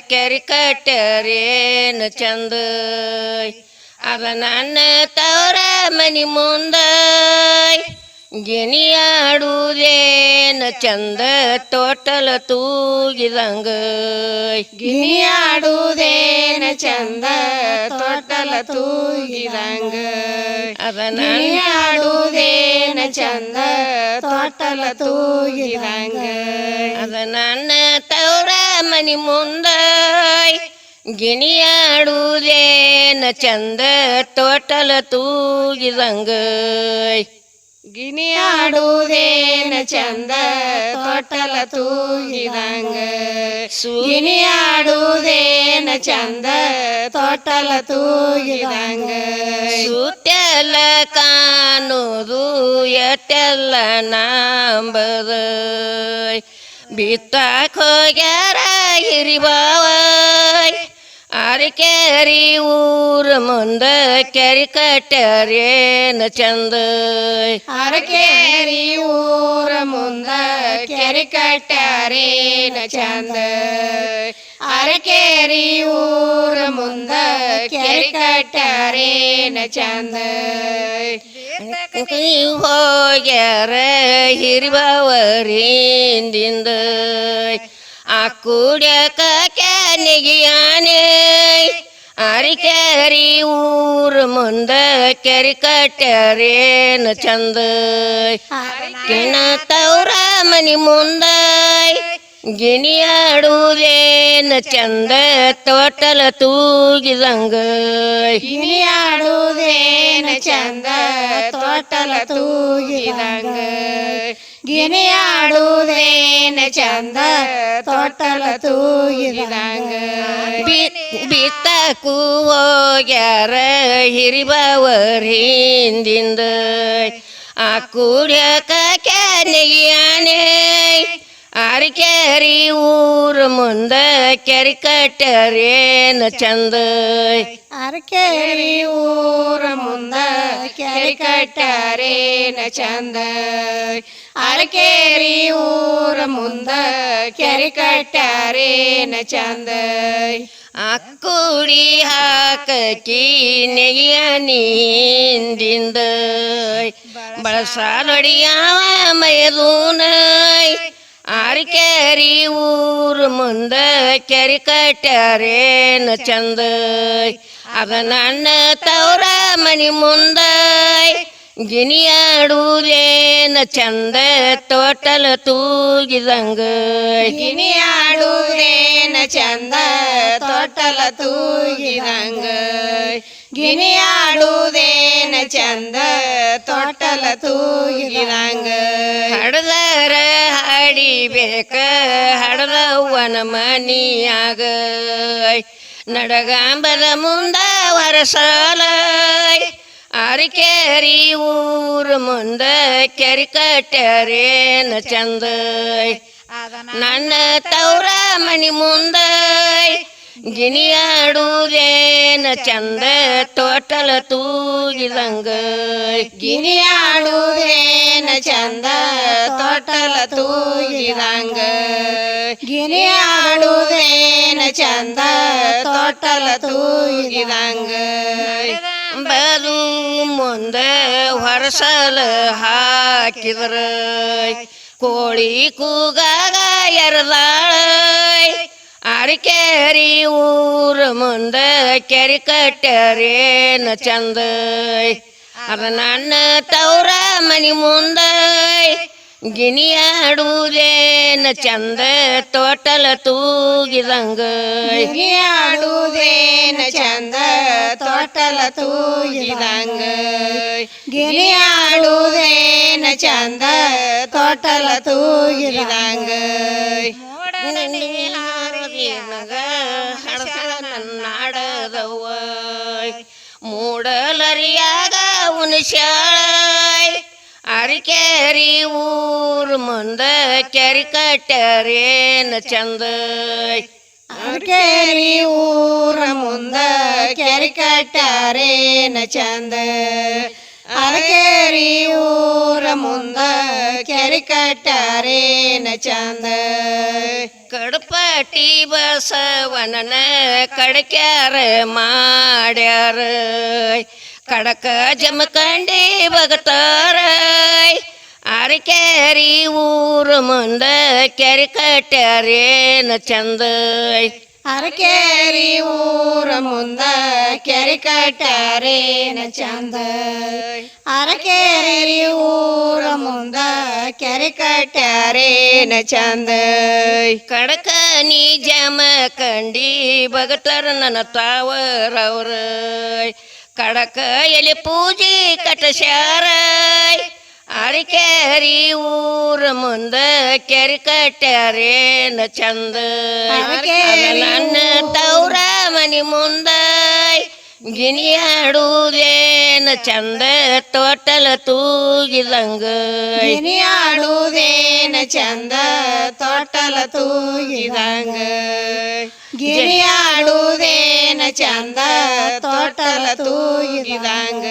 ಕೆರಿ ಕಟ್ಟ್ಯಾರೇನ ಚಂದ ಅದ ನನ್ನ ತವರ ಮನಿ ಮುಂದ ಗಿಣಿಯಾಡುವುದೇನ ಚಂದ ತೋಟಲ ತೂಗಿದಂಗ ಗಿಣಿಯಾಡುವುದೇನ ಚಂದ ತೊಟ್ಟಲ ತೂಗಿದಂಗ ಅದ ಗಿಣಿಯಾಡುವುದೇನ ಚಂದ ತೊಟ್ಟಲ ತೂಗಿದಂಗ ಅದ ನನ್ನ ತವರ ಮನಿ ಮುಂದ ಗಿಣಿಯಾಡುವುದೇನ ಚಂದ ತೋಟಲ ತೂಗಿದಂಗ ಗಿಣಿಯಾಡುವುದೇನ ಚಂದ ತೊಟ್ಟಲ ತೂಗಿದಂಗ ಗಿಣಿಯಾಡುವುದೇನ ಚಂದ ತೊಟ್ಟಲ ತೂಗಿದಂಗ ಸುತ್ತೆಲ್ಲ ಕಾಣುವುದು ಎಟ್ಟೆಲ್ಲ ನಂಬದ ಬಿತ್ತಾಕ ಹೋಗ್ಯಾರ ಹಿರಿಬಾವ ಅರಕೇರಿ ಊರ ಮುಂದ ಕೆರಿ ಕಟ್ಟ್ಯಾರೇನ ಚಂದ ಅರಕೇರಿ ಊರ ಮುಂದ ಕೆರಿ ಕಟ್ಟ್ಯಾರೇನ ಚಂದ ಅರಕೇರಿ ಊರ ಮುಂದ ಕೆರಿ ಕಟ್ಟ್ಯಾರೇನ ಚಂದ ಹೋಗ್ಯಾರ ಹಿರಿಬಾವರಿಂದಿಂದ ಆ ಕುಡ್ಯಕ ಕ್ಯಾನಿಗಿಯಾನೆ ಅರಿಕೇರಿ ಊರ ಮುಂದ ಕೆರಿ ಕಟ್ಟ್ಯಾರೇನ ಚಂದ ಕಿಣ ತವ್ರ ಮನಿ ಮುಂದ ಗಿಣಿಯಾಡುವುದೇನ ಚಂದ ತೋಟಲ ತೂಗಿದಂಗ ಗಿಣಿಯಾಡುವುದೇನ ಚಂದ ತೊಟ್ಟಲ ತೂಗಿದಂಗ ಗಿಣಿಯಾಡುವುದೇನ ಚಂದ ತೊಟ್ಟಲ ತೂಗಿದಂಗ ಬಿತ್ತಕ್ಕೂ ಹೋಗ್ಯಾರ ಹಿರಿಬಾವರಿಂದಿಂದ ಆ ಕುಡ್ಯಕ ಕ್ಯಾನಿಗಿಯಾನೆ ಅರಕೇರಿ ಊರ ಮುಂದ ಕೆರಿ ಕಟ್ಟ್ಯಾರೇನ ಚಂದ ಅರಕೇರಿ ಊರ ಮುಂದ ಕೆರಿ ಕಟ್ಟ್ಯಾರೇನ ಚಂದ ಅರಕೇರಿ ಊರ ಮುಂದ ಕೆರಿ ಕಟ್ಟ್ಯಾರೇನ ಚಂದ ಅಕ್ಕುಡಿ ಹಾಕಿ ನೆಗೆಯ ನೀಂದಿಂದ ಬಳಸಾಲೊಡಿಯಾವ ಮೈದೂನ ಅರಕೇರಿ ಊರ ಮುಂದ ಕೆರಿ ಕಟ್ಟ್ಯಾರೇನ ಚಂದ ಅದ ನನ್ನ ತವರ ಮನಿ ಮುಂದ ಗಿಣಿಯಾಡುವುದೇನ ಚಂದ ತೋಟಲ ತೂಗಿದಂಗ ಗಿಣಿಯಾಡುವುದೇನ ಚಂದ ತೊಟ್ಟಲ ತೂಗಿದಂಗ ಗಿಣಿಯಾಡುವುದೇನ ಚಂದ ತೊಟ್ಟಲ ತೂಗಿದಂಗ ಹಡದರ ಹಾಡಿಬೇಕ ಹಡದವ್ವನ ಮನಿಯಾಗ ನಡಗಾಂಬದ ಮುಂದ ವರಸಾಲ ಅರಕೇರಿ ಊರ ಮುಂದ ಕೆರಿ ಕಟ್ಟ್ಯಾರೇನ ಚಂದ ನನ್ನ ತವ್ರ ಮನಿ ಮುಂದ ಗಿಣಿಯಾಡುವುದೇನ ಚಂದ ತೋಟಲ ತೂಗಿದಂಗ ಗಿಣಿಯಾಡುವುದೇನ ಚಂದ ತೊಟ್ಟಲ ತೂಗಿದಂಗ ಗಿಣಿಯಾಡುವುದೇನ ಚಂದ ತೊಟ್ಟಲ ತೂಗಿದಂಗ ಬದು ಮುಂದ ಹೊರಸಲ ಹಾಕಿದ್ರ ಕೋಳಿ ಕೂಗಾಗ ಎರದಾಳ ಅರಕೇರಿ ಊರ ಮುಂದ ಕೆರಿ ಕಟ್ಟ್ಯಾರೇನ ಚಂದ ಅದ ನನ್ನ ತವ್ರ ಮನಿ ಮುಂದ ಗಿಣಿಯಾಡುವುದೇನ ಚಂದ ತೋಟಲ ತೂಗಿದಂಗ ಗಿಣಿಯಾಡುವುದೇನ ಚಂದ ತೊಟ್ಟಲ ತೂಗಿದಂಗ ಗಿಣಿಯಾಡುವುದೇನ ಚಂದ ತೊಟ್ಟಲ ತೂಗಿದಂಗ ಹಡಸಳ ನನ್ನಾಡದವ್ವ ಮೂಡಲರಿಯಾಗ ಉಣಿಸ್ಯಾಳ ಅರಕೇರಿ ಊರ ಮುಂದ ಕೆರಿ ಕಟ್ಟ್ಯಾರೇನ ಚಂದ ಅರಕೇರಿ ಊರ ಮುಂದ ಕೆರಿ ಕಟ್ಟ್ಯಾರೇನ ಚಂದ ಅರಕೇರಿ ಊರ ಮುಂದ ಕೆರಿ ಕಟ್ಟಾರೇನ ಚಂದ ಕಡಪಟಿ ಬಸವನನ ಕಡಕ್ಯಾರ ಮಾಡ್ಯಾರ ಕಡಕ ಜಮಕಂಡಿ ಭಗತಾರ ಅರಕೇರಿ ಊರ ಮುಂದ ಕೆರಿ ಕಟ್ಯಾರೇನ ಚಂದ ಅರಕೇರಿ ಊರ ಮುಂದ ಕೆರಿ ಕಟ್ಟಾರೇನ ಚಂದ ಅರಕೇರಿ ಊರ ಮುಂದ ಕೆರಿ ಕಟ್ಟಾರೇನ ಚಂದ ಕಡಕ ನೀ ಜಮಕಂಡಿ ಭಗತರ ನನ್ನ ತಾವರವ್ರ ಕಡಕ ಎಲೆ ಪೂಜೆ ಕಟಸ್ಯಾರ ಅರಕೇರಿ ಊರ ಮುಂದ ಕೆರಿ ಕಟ್ಯಾರೇನ ಚಂದ ನನ್ನ ತೌರ ಮನಿ ಮುಂದ ಗಿನಿಯಾಡುವುದೇನ ಚಂದ ತೋಟಲ ತೂಗಿದಂಗ ಗಿನಿಯಾಡುವುದೇನ ಚಂದ ತೋಟಲ ತೂಗಿದಂಗ ಗಿನಿಯಾಡುವುದೇನ ಚಂದ ತೋಟಲ ತೂಗಿದಂಗ